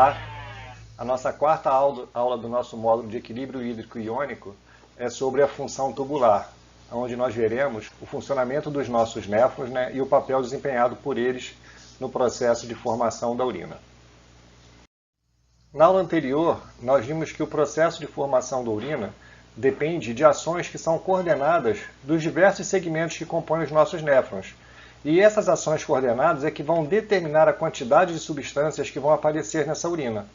Olá, a nossa quarta aula do nosso módulo de equilíbrio hídrico iônico é sobre a função tubular, onde nós veremos o funcionamento dos nossos néfrons, e o papel desempenhado por eles no processo de formação da urina. Na aula anterior, nós vimos que o processo de formação da urina depende de ações que são coordenadas dos diversos segmentos que compõem os nossos néfrons. E essas ações coordenadas é que vão determinar a quantidade de substâncias que vão aparecer nessa urina.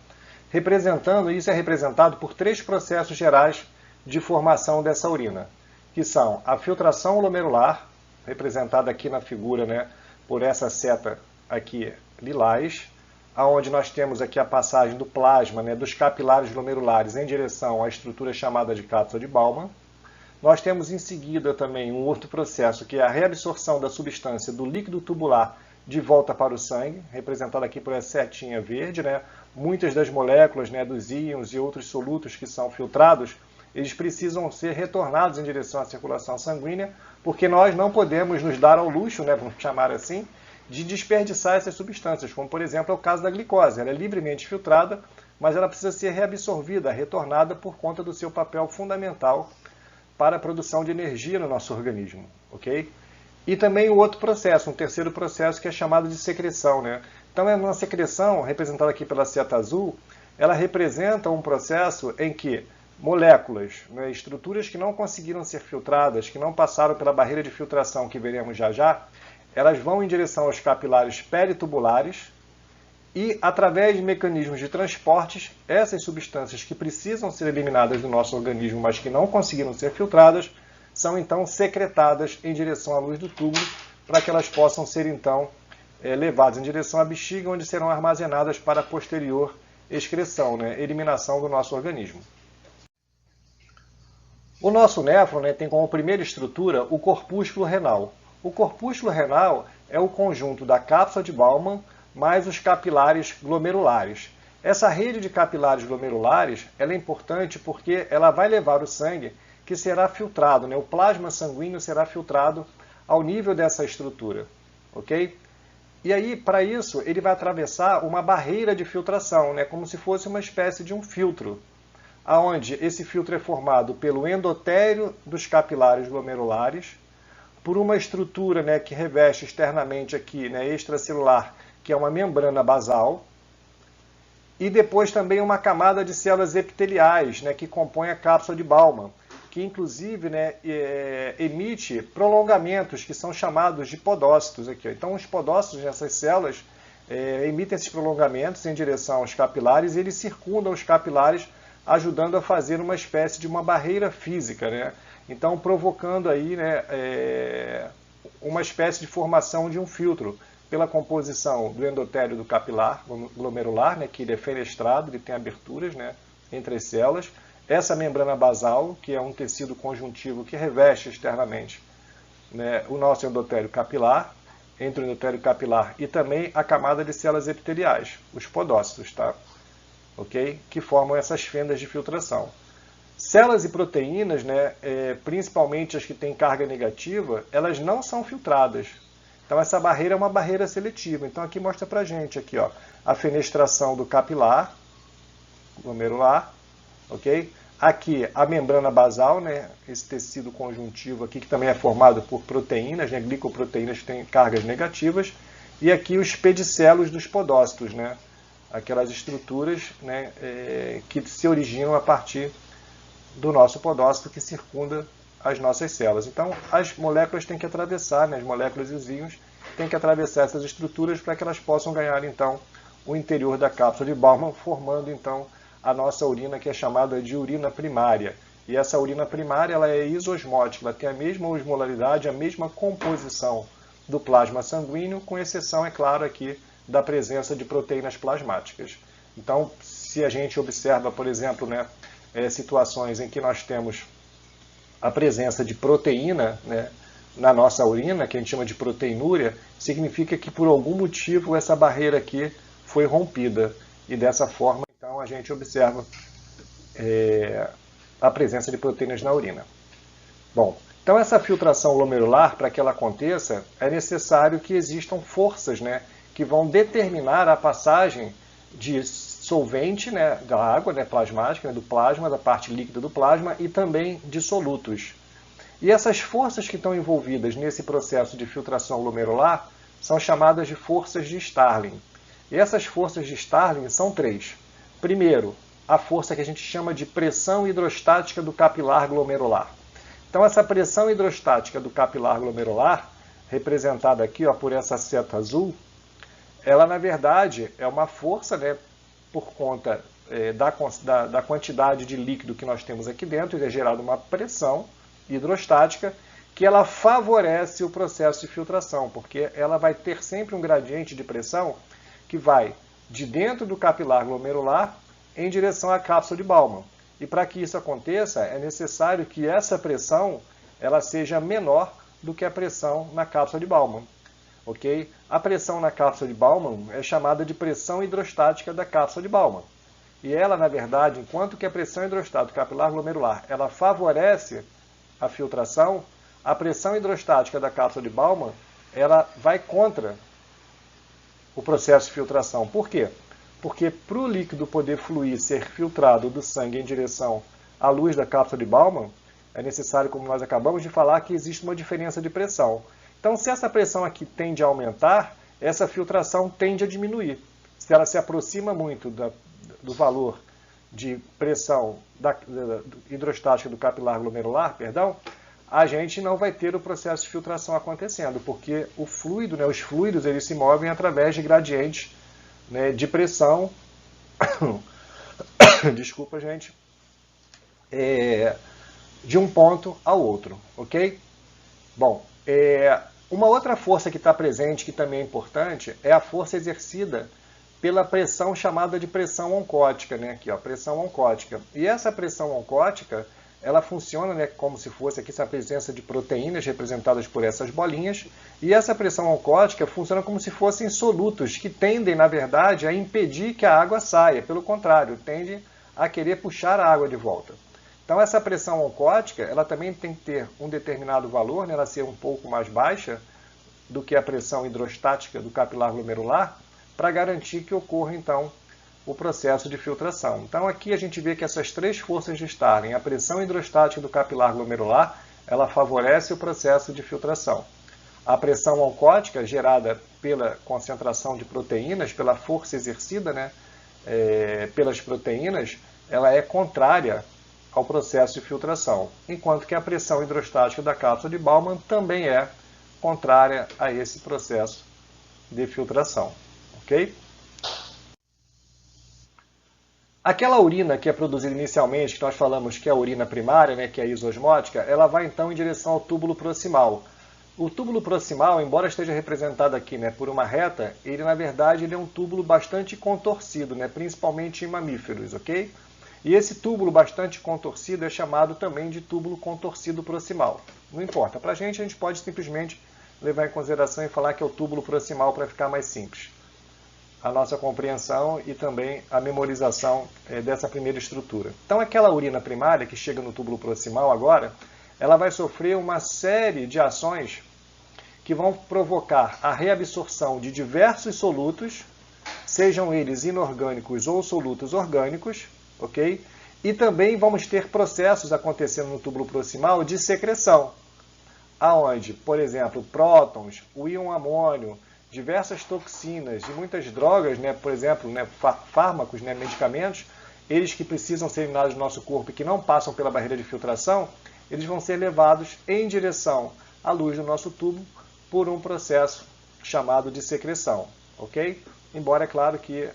Isso é representado por três processos gerais de formação dessa urina, que são a filtração glomerular, representada aqui na figura, por essa seta aqui lilás, onde nós temos aqui a passagem do plasma, dos capilares glomerulares em direção à estrutura chamada de cápsula de Bowman. Nós temos em seguida também um outro processo, que é a reabsorção da substância do líquido tubular de volta para o sangue, representado aqui por essa setinha verde. Muitas das moléculas, dos íons e outros solutos que são filtrados, eles precisam ser retornados em direção à circulação sanguínea, porque nós não podemos nos dar ao luxo, vamos chamar assim, de desperdiçar essas substâncias, como por exemplo é o caso da glicose. Ela é livremente filtrada, mas ela precisa ser reabsorvida, retornada por conta do seu papel fundamental para a produção de energia no nosso organismo, ok? E também o outro processo, um terceiro processo, que é chamado de secreção, Então, uma secreção, representada aqui pela seta azul, ela representa um processo em que moléculas, estruturas que não conseguiram ser filtradas, que não passaram pela barreira de filtração, que veremos já já, elas vão em direção aos capilares peritubulares e, através de mecanismos de transportes, essas substâncias que precisam ser eliminadas do nosso organismo, mas que não conseguiram ser filtradas, são então secretadas em direção à luz do túbulo, para que elas possam ser então levadas em direção à bexiga, onde serão armazenadas para a posterior excreção, eliminação do nosso organismo. O nosso néfron tem como primeira estrutura o corpúsculo renal. O corpúsculo renal é o conjunto da cápsula de Bowman mais os capilares glomerulares. Essa rede de capilares glomerulares ela é importante porque ela vai levar o sangue que será filtrado, o plasma sanguíneo será filtrado ao nível dessa estrutura, ok? E aí, para isso, ele vai atravessar uma barreira de filtração, como se fosse uma espécie de um filtro, onde esse filtro é formado pelo endotélio dos capilares glomerulares, por uma estrutura que reveste externamente aqui, extracelular, que é uma membrana basal, e depois também uma camada de células epiteliais, que compõe a cápsula de Bowman, que inclusive emite prolongamentos, que são chamados de podócitos. Aqui. Então, os podócitos nessas células emitem esses prolongamentos em direção aos capilares, e eles circundam os capilares, ajudando a fazer uma espécie de uma barreira física, Então, provocando aí uma espécie de formação de um filtro, pela composição do endotélio do capilar glomerular, que ele é fenestrado, ele tem aberturas entre as células, essa membrana basal, que é um tecido conjuntivo que reveste externamente o nosso endotélio capilar, entre o endotélio capilar e também a camada de células epiteliais, os podócitos, ok? Que formam essas fendas de filtração. Células e proteínas, principalmente as que têm carga negativa, elas não são filtradas. Então, essa barreira é uma barreira seletiva. Então, aqui mostra para a gente a fenestração do capilar glomerular, ok? Aqui a membrana basal, esse tecido conjuntivo aqui, que também é formado por proteínas, glicoproteínas que têm cargas negativas. E aqui os pedicelos dos podócitos, aquelas estruturas que se originam a partir do nosso podócito que circunda as nossas células. Então, as moléculas têm que atravessar, as moléculas e os íons têm que atravessar essas estruturas para que elas possam ganhar, então, o interior da cápsula de Bowman, formando, então, a nossa urina, que é chamada de urina primária. E essa urina primária ela é isosmótica, ela tem a mesma osmolaridade, a mesma composição do plasma sanguíneo, com exceção, é claro, aqui da presença de proteínas plasmáticas. Então, se a gente observa, por exemplo, situações em que nós temos a presença de proteína na nossa urina, que a gente chama de proteinúria, significa que por algum motivo essa barreira aqui foi rompida. E dessa forma, então, a gente observa a presença de proteínas na urina. Bom, então essa filtração glomerular, para que ela aconteça, é necessário que existam forças, que vão determinar a passagem de solvente, né, da água, né, plasmática, né, do plasma, da parte líquida do plasma, e também de solutos. E essas forças que estão envolvidas nesse processo de filtração glomerular são chamadas de forças de Starling. E essas forças de Starling são três. Primeiro, a força que a gente chama de pressão hidrostática do capilar glomerular. Então, essa pressão hidrostática do capilar glomerular, representada aqui, ó, por essa seta azul, ela, na verdade, é uma força, né, por conta da quantidade de líquido que nós temos aqui dentro, e é gerada uma pressão hidrostática que ela favorece o processo de filtração, porque ela vai ter sempre um gradiente de pressão que vai de dentro do capilar glomerular em direção à cápsula de Bowman. E para que isso aconteça, é necessário que essa pressão ela seja menor do que a pressão na cápsula de Bowman. Okay? A pressão na cápsula de Bowman é chamada de pressão hidrostática da cápsula de Bowman. E ela, na verdade, enquanto que a pressão hidrostática do capilar glomerular ela favorece a filtração, a pressão hidrostática da cápsula de Bowman ela vai contra o processo de filtração. Por quê? Porque para o líquido poder fluir, ser filtrado do sangue em direção à luz da cápsula de Bowman, é necessário, como nós acabamos de falar, que existe uma diferença de pressão. Então, se essa pressão aqui tende a aumentar, essa filtração tende a diminuir. Se ela se aproxima muito do valor de pressão hidrostática do capilar glomerular, a gente não vai ter o processo de filtração acontecendo, porque o fluido, né, os fluidos eles se movem através de gradientes, né, de pressão, desculpa, gente, de um ponto ao outro, ok? Bom, uma outra força que está presente, que também é importante, é a força exercida pela pressão chamada de pressão oncótica, né? Aqui, ó, pressão oncótica. E essa pressão oncótica, ela funciona, né, como se fosse aqui a presença de proteínas representadas por essas bolinhas, e essa pressão oncótica funciona como se fossem solutos que tendem, na verdade, a impedir que a água saia. Pelo contrário, tende a querer puxar a água de volta. Então, essa pressão oncótica, ela também tem que ter um determinado valor, né, ela ser um pouco mais baixa do que a pressão hidrostática do capilar glomerular, para garantir que ocorra, então, o processo de filtração. Então, aqui a gente vê que essas três forças de Starling, a pressão hidrostática do capilar glomerular, ela favorece o processo de filtração. A pressão oncótica, gerada pela concentração de proteínas, pela força exercida, né, pelas proteínas, ela é contrária ao processo de filtração, enquanto que a pressão hidrostática da cápsula de Bowman também é contrária a esse processo de filtração. Ok? Aquela urina que é produzida inicialmente, que nós falamos que é a urina primária, né, que é a isosmótica, ela vai então em direção ao túbulo proximal. O túbulo proximal, embora esteja representado aqui, né, por uma reta, ele na verdade ele é um túbulo bastante contorcido, né, principalmente em mamíferos, ok? E esse túbulo bastante contorcido é chamado também de túbulo contorcido proximal. Não importa, para a gente pode simplesmente levar em consideração e falar que é o túbulo proximal para ficar mais simples. A nossa compreensão e também a memorização dessa primeira estrutura. Então, aquela urina primária que chega no túbulo proximal agora, ela vai sofrer uma série de ações que vão provocar a reabsorção de diversos solutos, sejam eles inorgânicos ou solutos orgânicos, ok? E também vamos ter processos acontecendo no túbulo proximal de secreção, aonde, por exemplo, prótons, o íon amônio, diversas toxinas e muitas drogas, né, por exemplo, né, fármacos, né, medicamentos, eles que precisam ser eliminados do nosso corpo e que não passam pela barreira de filtração, eles vão ser levados em direção à luz do nosso tubo por um processo chamado de secreção, ok? Embora, é claro que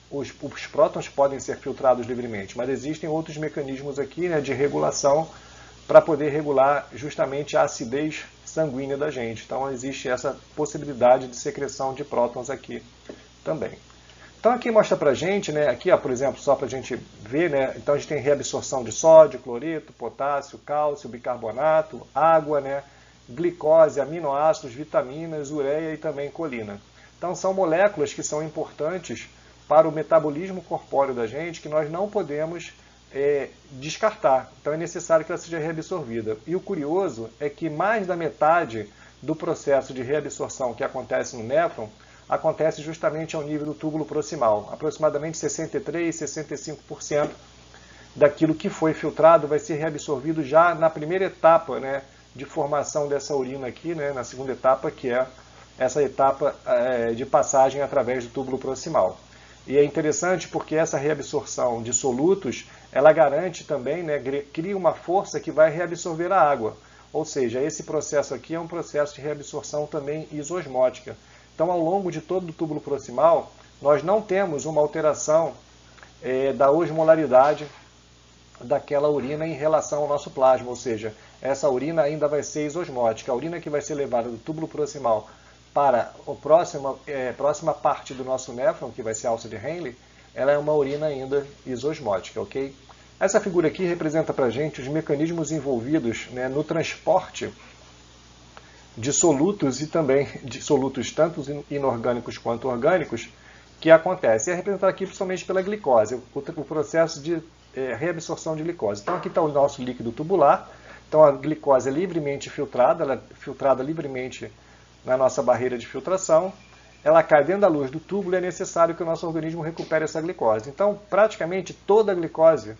os prótons podem ser filtrados livremente, mas existem outros mecanismos aqui, né, de regulação para poder regular justamente a acidez sanguínea da gente. Então, existe essa possibilidade de secreção de prótons aqui também. Então, aqui mostra para a gente, né, aqui, ó, por exemplo, só para a gente ver, né, então a gente tem reabsorção de sódio, cloreto, potássio, cálcio, bicarbonato, água, né, glicose, aminoácidos, vitaminas, ureia e também colina. Então, são moléculas que são importantes para o metabolismo corpóreo da gente, que nós não podemos descartar. Então é necessário que ela seja reabsorvida. E o curioso é que mais da metade do processo de reabsorção que acontece no néfron acontece justamente ao nível do túbulo proximal. Aproximadamente 63, 65% daquilo que foi filtrado vai ser reabsorvido já na primeira etapa, né, de formação dessa urina aqui, né, na segunda etapa, que é essa etapa de passagem através do túbulo proximal. E é interessante porque essa reabsorção de solutos, ela garante também, né, cria uma força que vai reabsorver a água. Ou seja, esse processo aqui é um processo de reabsorção também isosmótica. Então, ao longo de todo o túbulo proximal, nós não temos uma alteração da osmolaridade daquela urina em relação ao nosso plasma, ou seja, essa urina ainda vai ser isosmótica. A urina que vai ser levada do túbulo proximal para a próxima parte do nosso néfron, que vai ser a alça de Henle, ela é uma urina ainda isosmótica, ok? Essa figura aqui representa para a gente os mecanismos envolvidos, né, no transporte de solutos e também de solutos tanto inorgânicos quanto orgânicos que acontece. É representado aqui principalmente pela glicose, o processo de reabsorção de glicose. Então aqui está o nosso líquido tubular. Então a glicose é livremente filtrada, ela é filtrada livremente na nossa barreira de filtração. Ela cai dentro da luz do túbulo e é necessário que o nosso organismo recupere essa glicose. Então praticamente toda a glicose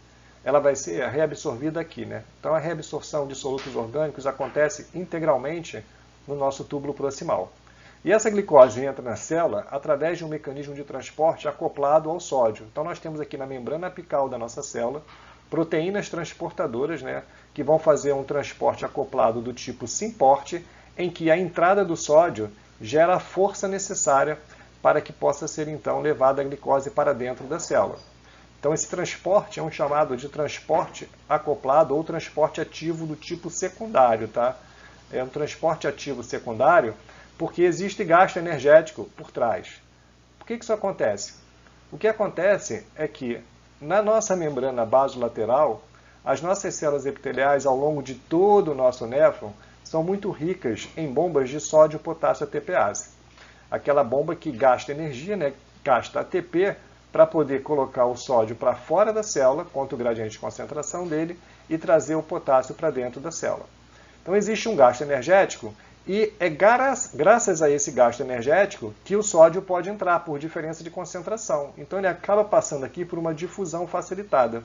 ela vai ser reabsorvida aqui, né? Então a reabsorção de solutos orgânicos acontece integralmente no nosso túbulo proximal. E essa glicose entra na célula através de um mecanismo de transporte acoplado ao sódio. Então nós temos aqui na membrana apical da nossa célula proteínas transportadoras, né, que vão fazer um transporte acoplado do tipo SYMPORT, em que a entrada do sódio gera a força necessária para que possa ser então levada a glicose para dentro da célula. Então esse transporte é um chamado de transporte acoplado ou transporte ativo do tipo secundário, tá? É um transporte ativo secundário porque existe gasto energético por trás. Por que isso acontece? O que acontece é que na nossa membrana basolateral, as nossas células epiteliais ao longo de todo o nosso néfron são muito ricas em bombas de sódio, potássio, ATPase. Aquela bomba que gasta energia, né? Gasta ATP para poder colocar o sódio para fora da célula, contra o gradiente de concentração dele, e trazer o potássio para dentro da célula. Então existe um gasto energético e é graças a esse gasto energético que o sódio pode entrar por diferença de concentração. Então ele acaba passando aqui por uma difusão facilitada.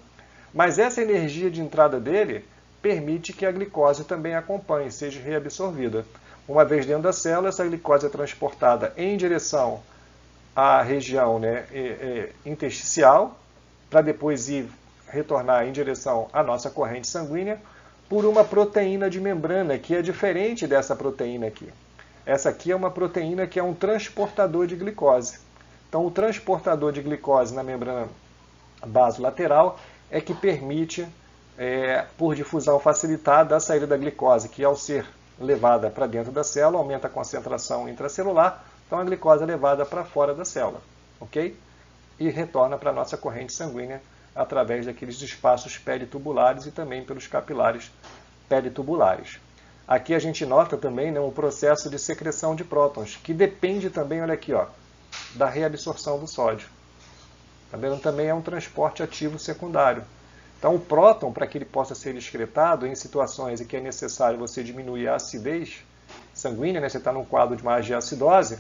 Mas essa energia de entrada dele permite que a glicose também acompanhe, seja reabsorvida. Uma vez dentro da célula, essa glicose é transportada em direção à região, né, intersticial, para depois retornar em direção à nossa corrente sanguínea, por uma proteína de membrana, que é diferente dessa proteína aqui. Essa aqui é uma proteína que é um transportador de glicose. Então, o transportador de glicose na membrana basolateral é que permite, por difusão facilitada, a saída da glicose, que ao ser levada para dentro da célula, aumenta a concentração intracelular, então a glicose é levada para fora da célula, ok? E retorna para a nossa corrente sanguínea através daqueles espaços peritubulares e também pelos capilares peritubulares. Aqui a gente nota também, né, um processo de secreção de prótons, que depende também, olha aqui, ó, da reabsorção do sódio. Tá vendo? Também é um transporte ativo secundário. Então o próton, para que ele possa ser excretado em situações em que é necessário você diminuir a acidez sanguínea, né, você está num quadro de mais de acidose,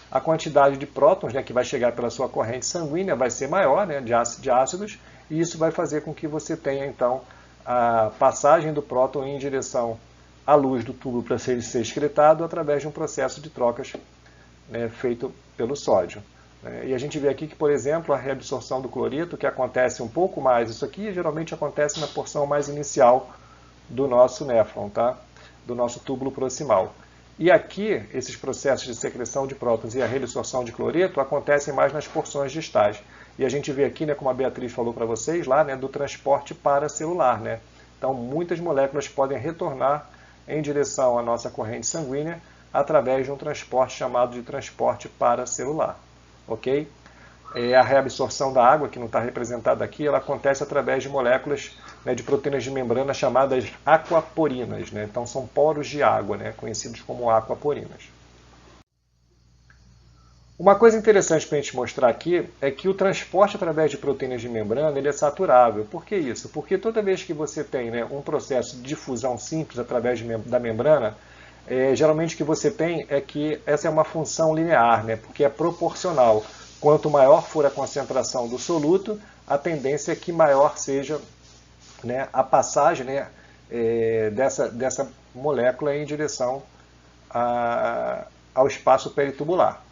a quantidade de prótons, né, que vai chegar pela sua corrente sanguínea vai ser maior, né, de ácidos, e isso vai fazer com que você tenha, então, a passagem do próton em direção à luz do tubo para ser excretado através de um processo de trocas, né, feito pelo sódio. E a gente vê aqui que, por exemplo, a reabsorção do cloreto, que acontece um pouco mais, isso aqui geralmente acontece na porção mais inicial do nosso néfron, tá? Do nosso túbulo proximal. E aqui, esses processos de secreção de prótons e a reabsorção de cloreto acontecem mais nas porções distais. E a gente vê aqui, né, como a Beatriz falou para vocês lá, né, do transporte paracelular, né? Então, muitas moléculas podem retornar em direção à nossa corrente sanguínea através de um transporte chamado de transporte paracelular, ok? A reabsorção da água, que não está representada aqui, ela acontece através de moléculas, né, de proteínas de membrana chamadas aquaporinas, né? Então, são poros de água, né, conhecidos como aquaporinas. Uma coisa interessante para a gente mostrar aqui é que o transporte através de proteínas de membrana ele é saturável. Por que isso? Porque toda vez que você tem, né, um processo de difusão simples através da membrana, geralmente o que você tem é que essa é uma função linear, né? Porque é proporcional. Quanto maior for a concentração do soluto, a tendência é que maior seja, né, a passagem, né, dessa molécula em direção ao espaço peritubular.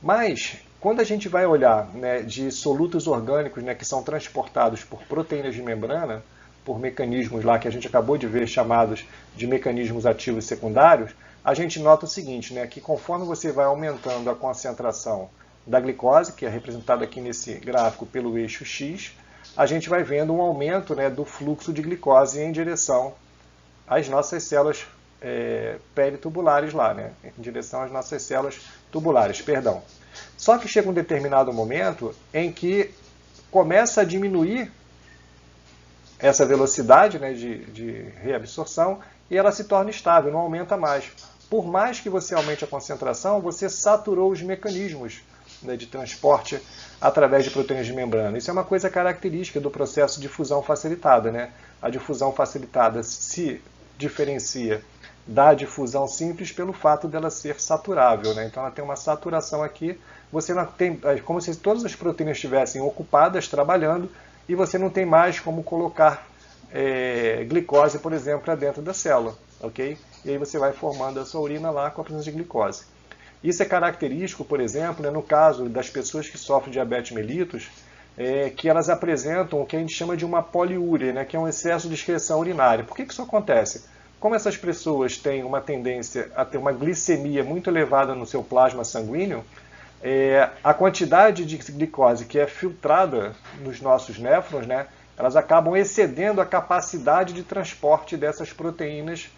Mas, quando a gente vai olhar, né, de solutos orgânicos, né, que são transportados por proteínas de membrana, por mecanismos lá que a gente acabou de ver chamados de mecanismos ativos secundários, a gente nota o seguinte, né, que conforme você vai aumentando a concentração da glicose, que é representada aqui nesse gráfico pelo eixo X, a gente vai vendo um aumento, né, do fluxo de glicose em direção às nossas células peritubulares lá, né, em direção às nossas células tubulares, perdão. Só que chega um determinado momento em que começa a diminuir essa velocidade, né, de reabsorção e ela se torna estável, não aumenta mais. Por mais que você aumente a concentração, você saturou os mecanismos, né, de transporte através de proteínas de membrana. Isso é uma coisa característica do processo de difusão facilitada, né? A difusão facilitada se diferencia da difusão simples pelo fato dela ser saturável, né? Então ela tem uma saturação aqui, você não tem, como se todas as proteínas estivessem ocupadas, trabalhando, e você não tem mais como colocar glicose, por exemplo, para dentro da célula, ok? E aí você vai formando a sua urina lá com a presença de glicose. Isso é característico, por exemplo, né, no caso das pessoas que sofrem diabetes mellitus, que elas apresentam o que a gente chama de uma poliúria, né, que é um excesso de excreção urinária. Por que isso acontece? Como essas pessoas têm uma tendência a ter uma glicemia muito elevada no seu plasma sanguíneo, a quantidade de glicose que é filtrada nos nossos néfrons, né, elas acabam excedendo a capacidade de transporte dessas proteínas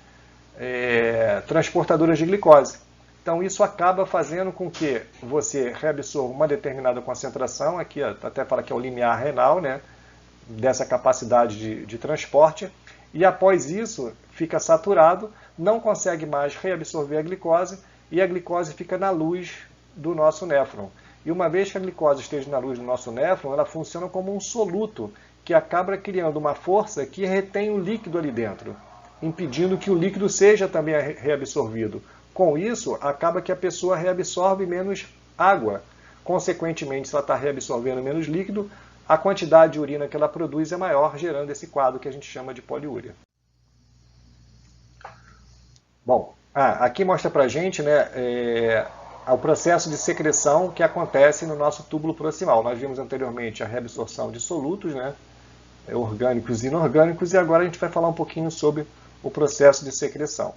transportadoras de glicose. Então isso acaba fazendo com que você reabsorva uma determinada concentração, aqui até fala que é o limiar renal, né, dessa capacidade de transporte, e após isso fica saturado, não consegue mais reabsorver a glicose, e a glicose fica na luz do nosso néfron. E uma vez que a glicose esteja na luz do nosso néfron, ela funciona como um soluto, que acaba criando uma força que retém o líquido ali dentro, impedindo que o líquido seja também reabsorvido. Com isso, acaba que a pessoa reabsorve menos água. Consequentemente, se ela está reabsorvendo menos líquido, a quantidade de urina que ela produz é maior, gerando esse quadro que a gente chama de poliúria. Bom, aqui mostra pra gente, né, o processo de secreção que acontece no nosso túbulo proximal. Nós vimos anteriormente a reabsorção de solutos, né, orgânicos e inorgânicos, e agora a gente vai falar um pouquinho sobre o processo de secreção.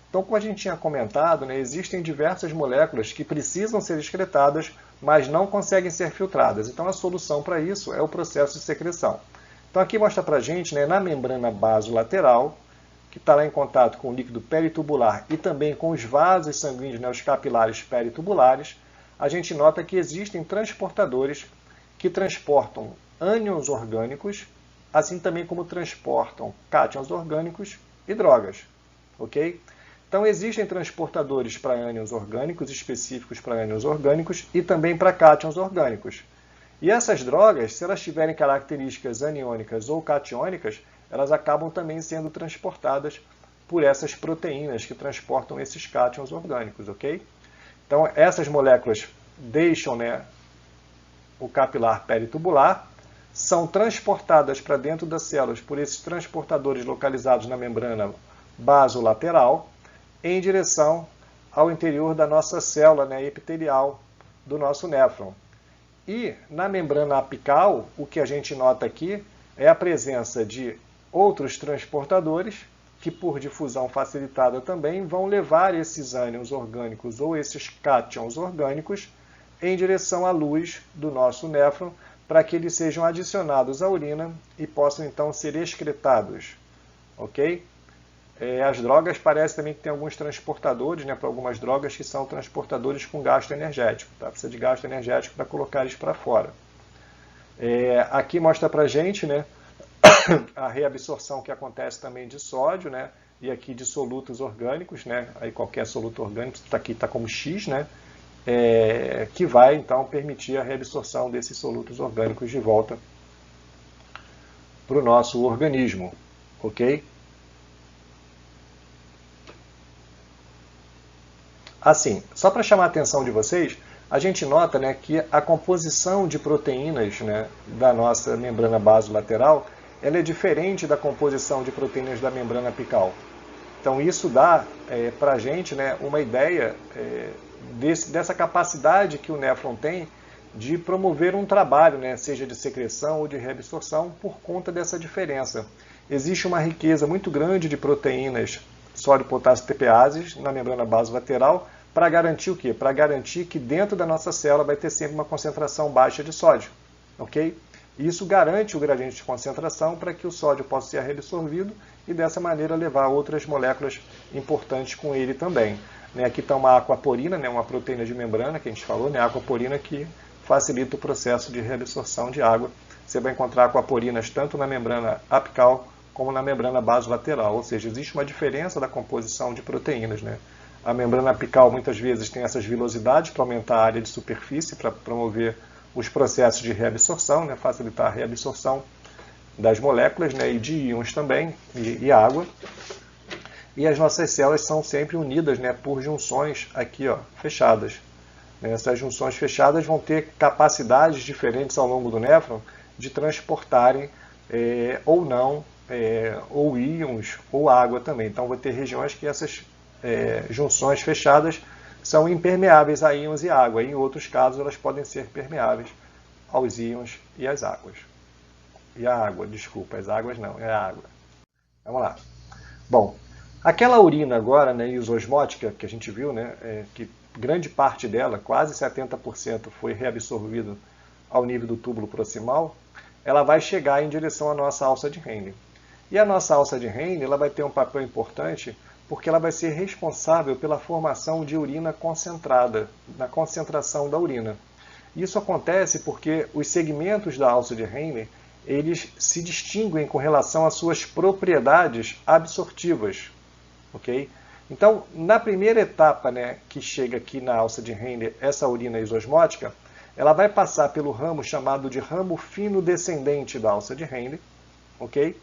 Então, como a gente tinha comentado, né, existem diversas moléculas que precisam ser excretadas, mas não conseguem ser filtradas. Então, a solução para isso é o processo de secreção. Então, aqui mostra para a gente, né, na membrana basolateral, que está lá em contato com o líquido peritubular e também com os vasos sanguíneos, né, os capilares peritubulares, a gente nota que existem transportadores que transportam ânions orgânicos, assim também como transportam cátions orgânicos e drogas. Ok? Então, existem transportadores para ânions orgânicos, específicos para ânions orgânicos, e também para cátions orgânicos. E essas drogas, se elas tiverem características aniônicas ou catiônicas, elas acabam também sendo transportadas por essas proteínas que transportam esses cátions orgânicos, ok? Então, essas moléculas deixam, né, o capilar peritubular, são transportadas para dentro das células por esses transportadores localizados na membrana basolateral, em direção ao interior da nossa célula, né, epitelial do nosso néfron. E na membrana apical, o que a gente nota aqui é a presença de outros transportadores que, por difusão facilitada também, vão levar esses ânions orgânicos ou esses cátions orgânicos em direção à luz do nosso néfron, para que eles sejam adicionados à urina e possam então ser excretados. Ok? As drogas parece também que tem alguns transportadores, né, para algumas drogas que são transportadores com gasto energético. Tá? Precisa de gasto energético para colocar eles para fora. Aqui mostra para a gente, né, a reabsorção que acontece também de sódio, né, e aqui de solutos orgânicos, né, aí qualquer soluto orgânico, aqui está como X, né, que vai então permitir a reabsorção desses solutos orgânicos de volta para o nosso organismo. Ok? Assim, só para chamar a atenção de vocês, a gente nota, né, que a composição de proteínas, né, da nossa membrana basolateral, ela é diferente da composição de proteínas da membrana apical. Então isso dá para a gente, né, uma ideia dessa capacidade que o néfron tem de promover um trabalho, né, seja de secreção ou de reabsorção, por conta dessa diferença. Existe uma riqueza muito grande de proteínas sódio, potássio, TPases na membrana basolateral para garantir o quê? Para garantir que dentro da nossa célula vai ter sempre uma concentração baixa de sódio, ok? Isso garante o gradiente de concentração para que o sódio possa ser reabsorvido e dessa maneira levar outras moléculas importantes com ele também. Aqui está uma aquaporina, uma proteína de membrana que a gente falou, a aquaporina que facilita o processo de reabsorção de água. Você vai encontrar aquaporinas tanto na membrana apical como na membrana basolateral, ou seja, existe uma diferença da composição de proteínas. A membrana apical muitas vezes tem essas vilosidades para aumentar a área de superfície, para promover os processos de reabsorção, facilitar a reabsorção das moléculas e de íons também, e água. E as nossas células são sempre unidas por junções aqui, fechadas. Essas junções fechadas vão ter capacidades diferentes ao longo do néfron de transportarem ou não, ou íons ou água também. Então vai ter regiões que essas junções fechadas são impermeáveis a íons e água. Em outros casos elas podem ser permeáveis aos íons e às águas. E a água, desculpa, as águas não, é a água. Vamos lá. Bom, aquela urina agora, isosmótica, que a gente viu, que grande parte dela, quase 70%, foi reabsorvido ao nível do túbulo proximal, ela vai chegar em direção à nossa alça de Henle. E a nossa alça de Henle ela vai ter um papel importante porque ela vai ser responsável pela formação de urina concentrada, na concentração da urina. Isso acontece porque os segmentos da alça de Henle eles se distinguem com relação às suas propriedades absortivas. Okay? Então, na primeira etapa que chega aqui na alça de Henle, essa urina isosmótica, ela vai passar pelo ramo chamado de ramo fino descendente da alça de Henle. Okay?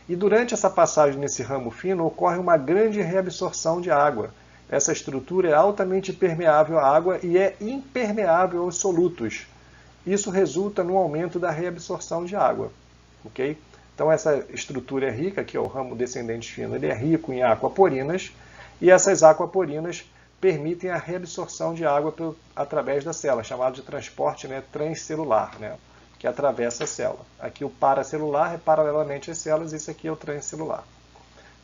E durante essa passagem nesse ramo fino, ocorre uma grande reabsorção de água. Essa estrutura é altamente permeável à água e é impermeável aos solutos. Isso resulta no aumento da reabsorção de água. Okay? Então essa estrutura é rica, que é o ramo descendente fino, ele é rico em aquaporinas, e essas aquaporinas permitem a reabsorção de água através da célula, chamado de transporte transcelular, que atravessa a célula. Aqui o paracelular é paralelamente às células, esse aqui é o transcelular.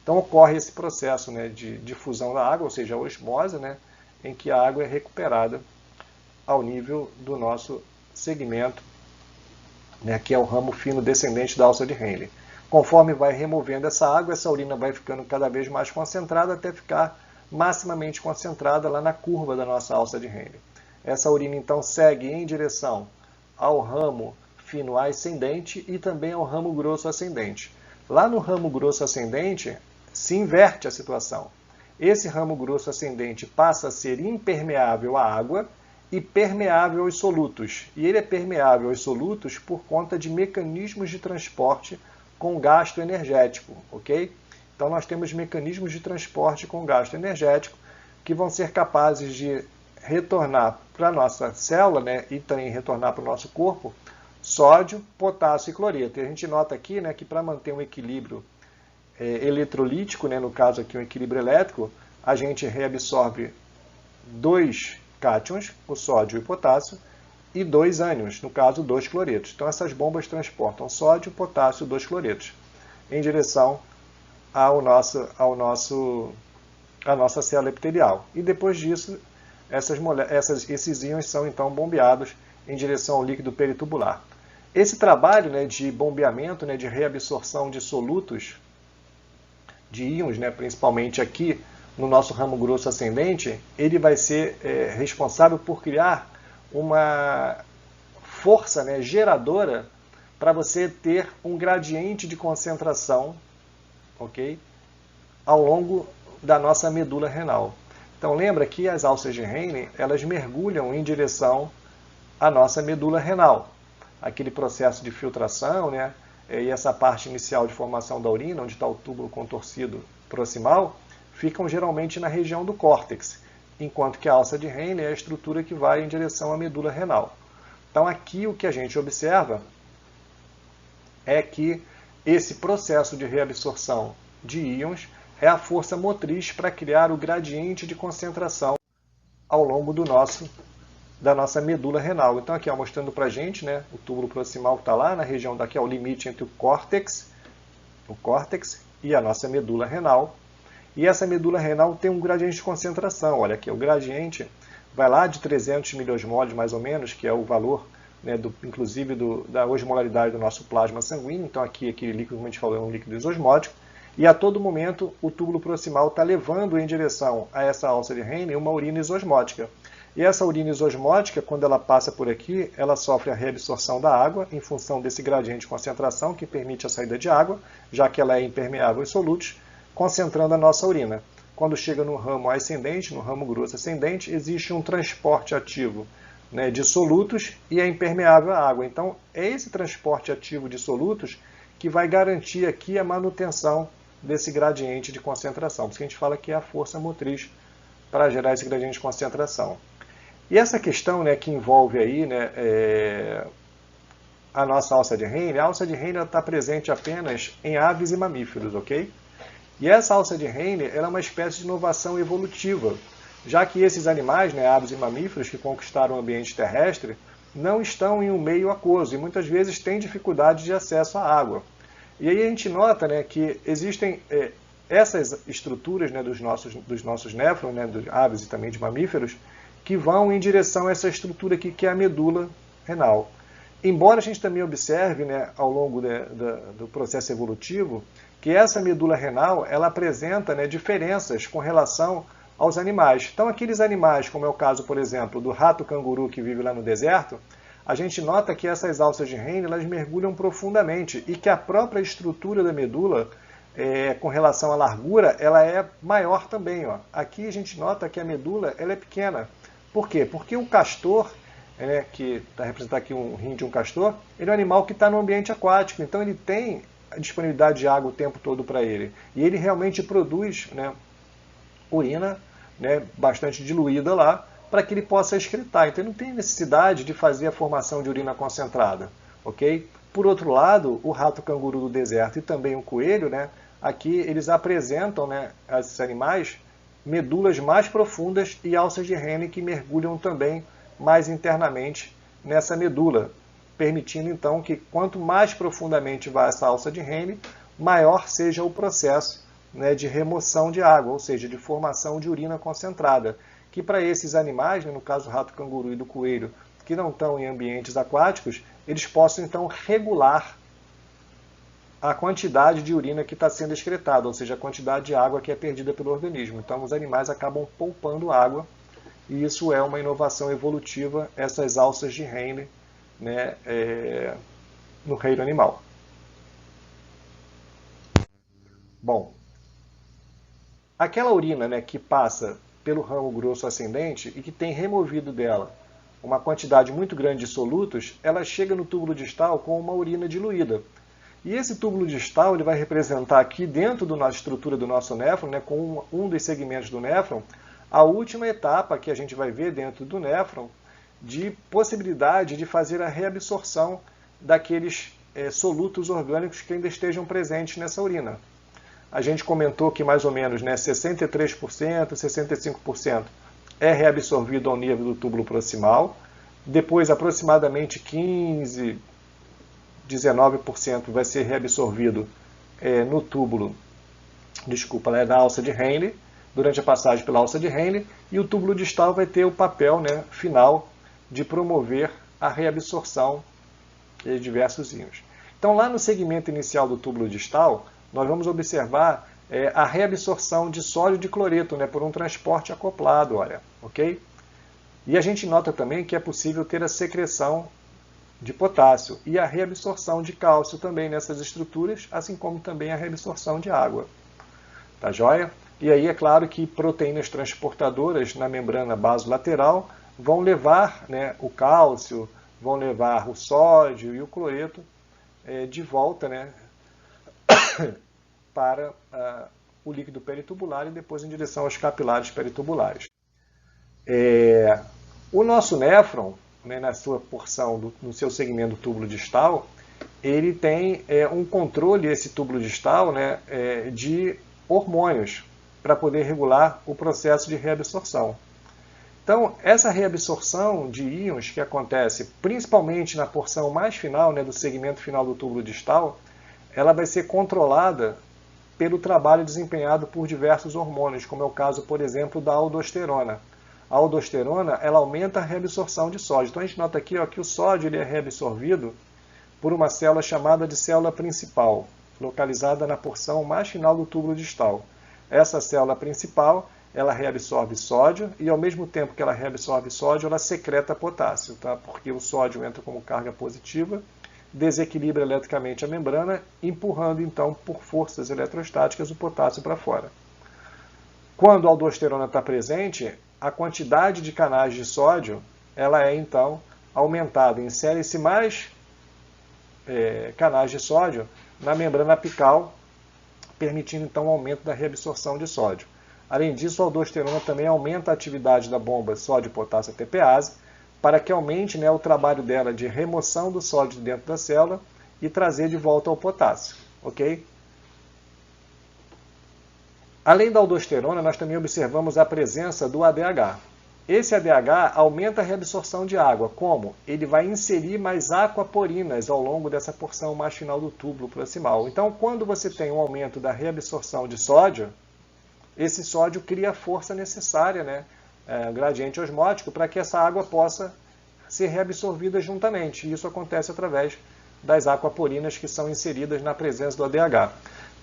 Então ocorre esse processo de difusão da água, ou seja, a osmose, em que a água é recuperada ao nível do nosso segmento, que é o ramo fino descendente da alça de Henle. Conforme vai removendo essa água, essa urina vai ficando cada vez mais concentrada até ficar maximamente concentrada lá na curva da nossa alça de Henle. Essa urina então segue em direção ao ramo fino ascendente e também ao ramo grosso ascendente. Lá no ramo grosso ascendente se inverte a situação. Esse ramo grosso ascendente passa a ser impermeável à água e permeável aos solutos. E ele é permeável aos solutos por conta de mecanismos de transporte com gasto energético, ok? Então nós temos mecanismos de transporte com gasto energético que vão ser capazes de retornar para a nossa célula, e também retornar para o nosso corpo, sódio, potássio e cloreto. E a gente nota aqui que para manter um equilíbrio eletrolítico, no caso aqui um equilíbrio elétrico, a gente reabsorve 2 cátions, o sódio e o potássio, e 2 ânions, no caso 2 cloretos. Então essas bombas transportam sódio, potássio e 2 cloretos em direção à nossa célula epitelial. E depois disso, esses íons são então bombeados em direção ao líquido peritubular. Esse trabalho de bombeamento, de reabsorção de solutos, de íons, principalmente aqui no nosso ramo grosso ascendente, ele vai ser responsável por criar uma força geradora para você ter um gradiente de concentração, ok, ao longo da nossa medula renal. Então lembra que as alças de Henle, elas mergulham em direção à nossa medula renal. Aquele processo de filtração, e essa parte inicial de formação da urina, onde está o túbulo contorcido proximal, ficam geralmente na região do córtex. enquanto que a alça de Henle é a estrutura que vai em direção à medula renal. Então aqui o que a gente observa é que esse processo de reabsorção de íons é a força motriz para criar o gradiente de concentração ao longo da nossa medula renal. Então aqui mostrando para a gente, né, o túbulo proximal está lá na região daqui, o limite entre o córtex e a nossa medula renal. E essa medula renal tem um gradiente de concentração. Olha aqui, o gradiente vai lá de 300 miliosmoles, mais ou menos, que é o valor, né, inclusive da osmolaridade do nosso plasma sanguíneo. Então aqui, aquele líquido, como a gente falou, é um líquido isosmótico. E a todo momento o túbulo proximal está levando em direção a essa alça de Henle uma urina isosmótica. E essa urina isosmótica, quando ela passa por aqui, ela sofre a reabsorção da água em função desse gradiente de concentração que permite a saída de água, já que ela é impermeável em solutos, concentrando a nossa urina. Quando chega no ramo ascendente, no ramo grosso ascendente, existe um transporte ativo, né, de solutos e é impermeável à água. Então, é esse transporte ativo de solutos que vai garantir aqui a manutenção desse gradiente de concentração. Por isso que a gente fala que é a força motriz para gerar esse gradiente de concentração. E essa questão, né, que envolve aí, né, a nossa alça de Henle, a alça de Henle está presente apenas em aves e mamíferos, ok? E essa alça de Henle ela é uma espécie de inovação evolutiva, já que esses animais, né, aves e mamíferos que conquistaram o ambiente terrestre, não estão em um meio aquoso e muitas vezes têm dificuldade de acesso à água. E aí a gente nota, né, que existem essas estruturas, né, dos nossos néfrons, né, de aves e também de mamíferos, que vão em direção a essa estrutura aqui, que é a medula renal. Embora a gente também observe, né, ao longo do processo evolutivo, que essa medula renal ela apresenta, né, diferenças com relação aos animais. Então, aqueles animais, como é o caso, por exemplo, do rato-canguru que vive lá no deserto, a gente nota que essas alças de Henle elas mergulham profundamente e que a própria estrutura da medula, com relação à largura, ela é maior também. Ó. Aqui a gente nota que a medula ela é pequena. Por quê? Porque o castor, que está representando aqui um rim de um castor, ele é um animal que está no ambiente aquático, então ele tem a disponibilidade de água o tempo todo para ele. E ele realmente produz, né, urina, né, bastante diluída lá, para que ele possa excretar. Então ele não tem necessidade de fazer a formação de urina concentrada. Okay? Por outro lado, o rato-canguru do deserto e também o coelho, né, aqui eles apresentam, né, esses animais, medulas mais profundas e alças de Henle que mergulham também mais internamente nessa medula, permitindo então que quanto mais profundamente vai essa alça de Henle, maior seja o processo, né, de remoção de água, ou seja, de formação de urina concentrada, que para esses animais, né, no caso do rato-canguru e do coelho, que não estão em ambientes aquáticos, eles possam então regular a quantidade de urina que está sendo excretada, ou seja, a quantidade de água que é perdida pelo organismo. Então os animais acabam poupando água, e isso é uma inovação evolutiva, essas alças de Henle, né, no reino animal. Bom, aquela urina, né, que passa pelo ramo grosso ascendente e que tem removido dela uma quantidade muito grande de solutos, ela chega no túbulo distal com uma urina diluída. E esse túbulo distal ele vai representar aqui dentro da estrutura do nosso néfron, né, com um dos segmentos do néfron, a última etapa que a gente vai ver dentro do néfron de possibilidade de fazer a reabsorção daqueles solutos orgânicos que ainda estejam presentes nessa urina. A gente comentou que mais ou menos, né, 63%, 65% é reabsorvido ao nível do túbulo proximal, depois aproximadamente 15%, 19% vai ser reabsorvido no túbulo, na alça de Henle, durante a passagem pela alça de Henle, e o túbulo distal vai ter o papel, né, final de promover a reabsorção de diversos íons. Então, lá no segmento inicial do túbulo distal, nós vamos observar a reabsorção de sódio de cloreto, né, por um transporte acoplado, olha, ok? E a gente nota também que é possível ter a secreção de potássio e a reabsorção de cálcio também nessas estruturas, assim como também a reabsorção de água. Tá joia? E aí é claro que proteínas transportadoras na membrana basolateral vão levar, né, o cálcio, vão levar o sódio e o cloreto de volta, né, para o líquido peritubular e depois em direção aos capilares peritubulares. O nosso néfron, né, na sua porção, no seu segmento do túbulo distal, ele tem um controle, esse túbulo distal, né, de hormônios, para poder regular o processo de reabsorção. Então, essa reabsorção de íons que acontece principalmente na porção mais final, né, do segmento final do túbulo distal, ela vai ser controlada pelo trabalho desempenhado por diversos hormônios, como é o caso, por exemplo, da aldosterona. A aldosterona, ela aumenta a reabsorção de sódio. Então a gente nota aqui, ó, que o sódio ele é reabsorvido por uma célula chamada de célula principal, localizada na porção mais final do túbulo distal. Essa célula principal, ela reabsorve sódio e ao mesmo tempo que ela reabsorve sódio, ela secreta potássio, tá? Porque o sódio entra como carga positiva, desequilibra eletricamente a membrana, empurrando então por forças eletrostáticas o potássio para fora. Quando a aldosterona está presente, a quantidade de canais de sódio ela é então aumentada. Insere-se mais canais de sódio na membrana apical, permitindo então o aumento da reabsorção de sódio. Além disso, a aldosterona também aumenta a atividade da bomba sódio-potássio ATPase, para que aumente, né, o trabalho dela de remoção do sódio dentro da célula e trazer de volta o potássio. Ok? Além da aldosterona, nós também observamos a presença do ADH. Esse ADH aumenta a reabsorção de água. Como? Ele vai inserir mais aquaporinas ao longo dessa porção mais final do túbulo proximal. Então, quando você tem um aumento da reabsorção de sódio, esse sódio cria a força necessária, né, gradiente osmótico, para que essa água possa ser reabsorvida juntamente. E isso acontece através das aquaporinas que são inseridas na presença do ADH.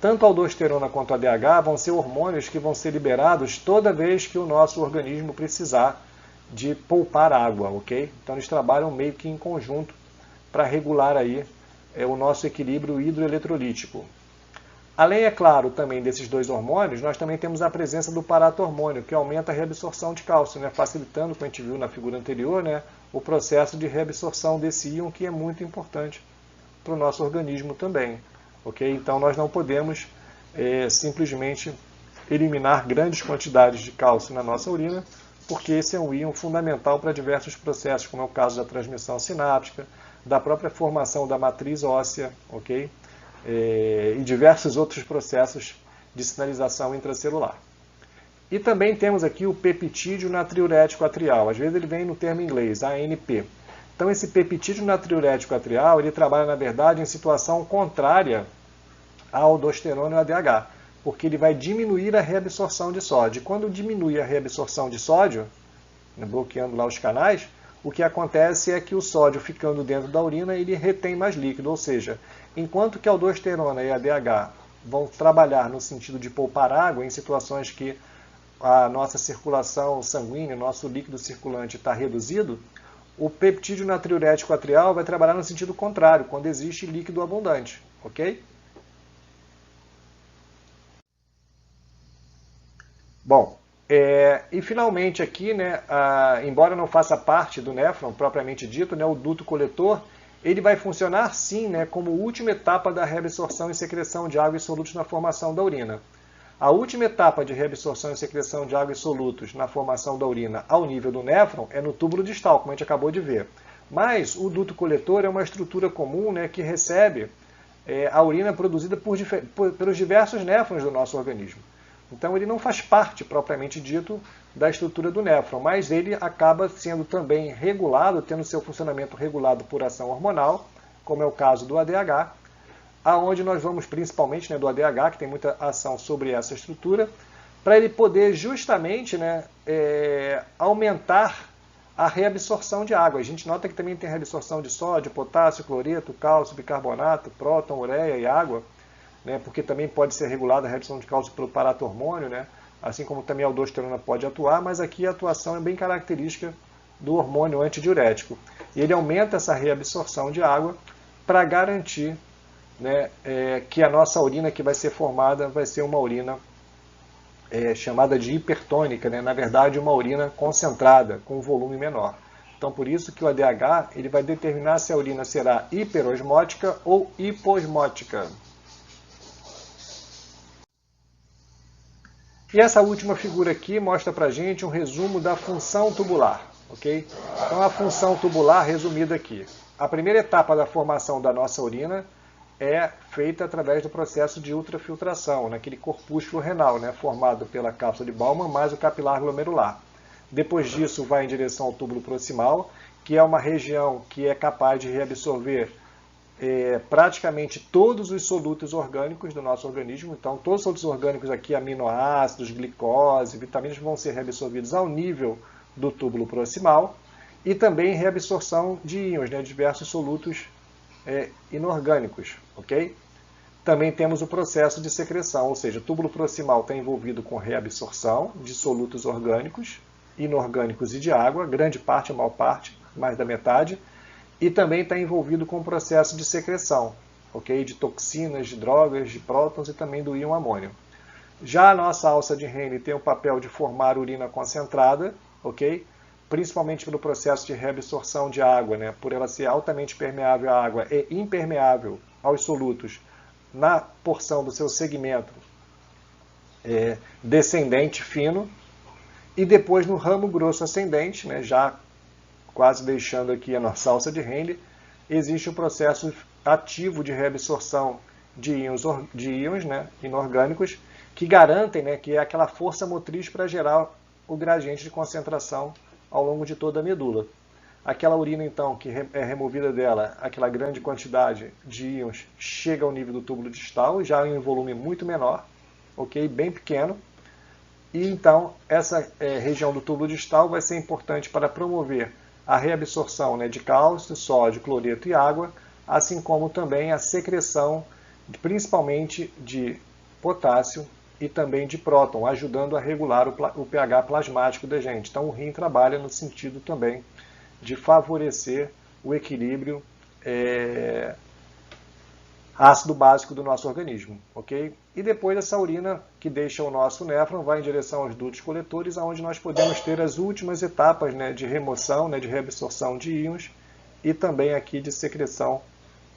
Tanto a aldosterona quanto a ADH vão ser hormônios que vão ser liberados toda vez que o nosso organismo precisar de poupar água, ok? Então eles trabalham meio que em conjunto para regular aí o nosso equilíbrio hidroeletrolítico. Além, é claro, também desses dois hormônios, nós também temos a presença do paratormônio, que aumenta a reabsorção de cálcio, né? Facilitando, como a gente viu na figura anterior, né, o processo de reabsorção desse íon, que é muito importante para o nosso organismo também. Okay? Então nós não podemos simplesmente eliminar grandes quantidades de cálcio na nossa urina, porque esse é um íon fundamental para diversos processos, como é o caso da transmissão sináptica, da própria formação da matriz óssea, okay? E diversos outros processos de sinalização intracelular. E também temos aqui o peptídeo natriurético atrial, às vezes ele vem no termo em inglês, ANP. Então esse peptídeo natriurético atrial, ele trabalha na verdade em situação contrária à aldosterona e ao ADH, porque ele vai diminuir a reabsorção de sódio. Quando diminui a reabsorção de sódio, bloqueando lá os canais, o que acontece é que o sódio ficando dentro da urina, ele retém mais líquido, ou seja, enquanto que a aldosterona e a ADH vão trabalhar no sentido de poupar água em situações que a nossa circulação sanguínea, o nosso líquido circulante está reduzido, o peptídeo natriurético atrial vai trabalhar no sentido contrário, quando existe líquido abundante, ok? Bom, e finalmente aqui, né, embora não faça parte do néfron propriamente dito, né, o duto coletor, ele vai funcionar sim, né, como última etapa da reabsorção e secreção de água e solutos na formação da urina. A última etapa de reabsorção e secreção de água e solutos na formação da urina ao nível do néfron é no túbulo distal, como a gente acabou de ver. Mas o duto coletor é uma estrutura comum, né, que recebe a urina produzida pelos diversos néfrons do nosso organismo. Então ele não faz parte, propriamente dito, da estrutura do néfron, mas ele acaba sendo também regulado, tendo seu funcionamento regulado por ação hormonal, como é o caso do ADH, aonde nós vamos principalmente, né, do ADH, que tem muita ação sobre essa estrutura, para ele poder justamente, né, aumentar a reabsorção de água. A gente nota que também tem reabsorção de sódio, potássio, cloreto, cálcio, bicarbonato, próton, ureia e água, né, porque também pode ser regulada a reabsorção de cálcio pelo paratormônio, né, assim como também a aldosterona pode atuar, mas aqui a atuação é bem característica do hormônio antidiurético. E ele aumenta essa reabsorção de água para garantir, né, que a nossa urina que vai ser formada vai ser uma urina chamada de hipertônica, né, na verdade uma urina concentrada, com volume menor. Então por isso que o ADH ele vai determinar se a urina será hiperosmótica ou hiposmótica. E essa última figura aqui mostra para a gente um resumo da função tubular. Ok? Então, a função tubular resumida aqui. A primeira etapa da formação da nossa urina é feita através do processo de ultrafiltração, naquele corpúsculo renal, né, formado pela cápsula de Bowman mais o capilar glomerular. Depois disso, vai em direção ao túbulo proximal, que é uma região que é capaz de reabsorver praticamente todos os solutos orgânicos do nosso organismo. Então, todos os solutos orgânicos aqui, aminoácidos, glicose, vitaminas, vão ser reabsorvidos ao nível do túbulo proximal, e também reabsorção de íons, né, diversos solutos inorgânicos. Okay? Também temos o processo de secreção, ou seja, o túbulo proximal está envolvido com reabsorção de solutos orgânicos, inorgânicos e de água, grande parte, a maior parte, mais da metade, e também está envolvido com o processo de secreção, okay? De toxinas, de drogas, de prótons e também do íon amônio. Já a nossa alça de Henle tem o papel de formar urina concentrada, okay? Principalmente pelo processo de reabsorção de água, né? Por ela ser altamente permeável à água e impermeável aos solutos na porção do seu segmento descendente fino, e depois no ramo grosso ascendente, né? Já quase deixando aqui a nossa alça de Henle, existe um processo ativo de reabsorção de íons, né, inorgânicos, que garantem, né, que é aquela força motriz para gerar o gradiente de concentração ao longo de toda a medula. Aquela urina, então, que é removida dela, aquela grande quantidade de íons, chega ao nível do túbulo distal, já em um volume muito menor, ok? Bem pequeno. E então, essa região do túbulo distal vai ser importante para promover a reabsorção, né, de cálcio, sódio, cloreto e água, assim como também a secreção, principalmente de potássio e também de próton, ajudando a regular o pH plasmático da gente. Então, o rim trabalha no sentido também de favorecer o equilíbrio ácido básico do nosso organismo, ok? E depois essa urina que deixa o nosso néfron vai em direção aos dutos coletores, onde nós podemos ter as últimas etapas, né, de remoção, né, de reabsorção de íons e também aqui de secreção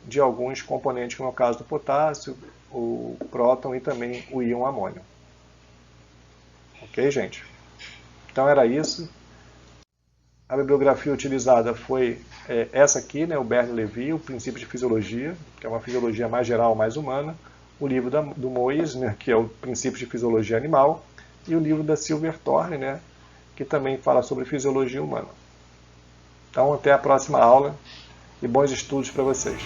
de alguns componentes, como é o caso do potássio, o próton e também o íon amônio. Ok, gente? Então era isso. A bibliografia utilizada foi essa aqui, né, o Bernoulli, o Princípio de Fisiologia, que é uma fisiologia mais geral, mais humana, o livro do Moyes, né, que é o Princípio de Fisiologia Animal, e o livro da Silver Thorne, né, que também fala sobre fisiologia humana. Então, até a próxima aula e bons estudos para vocês.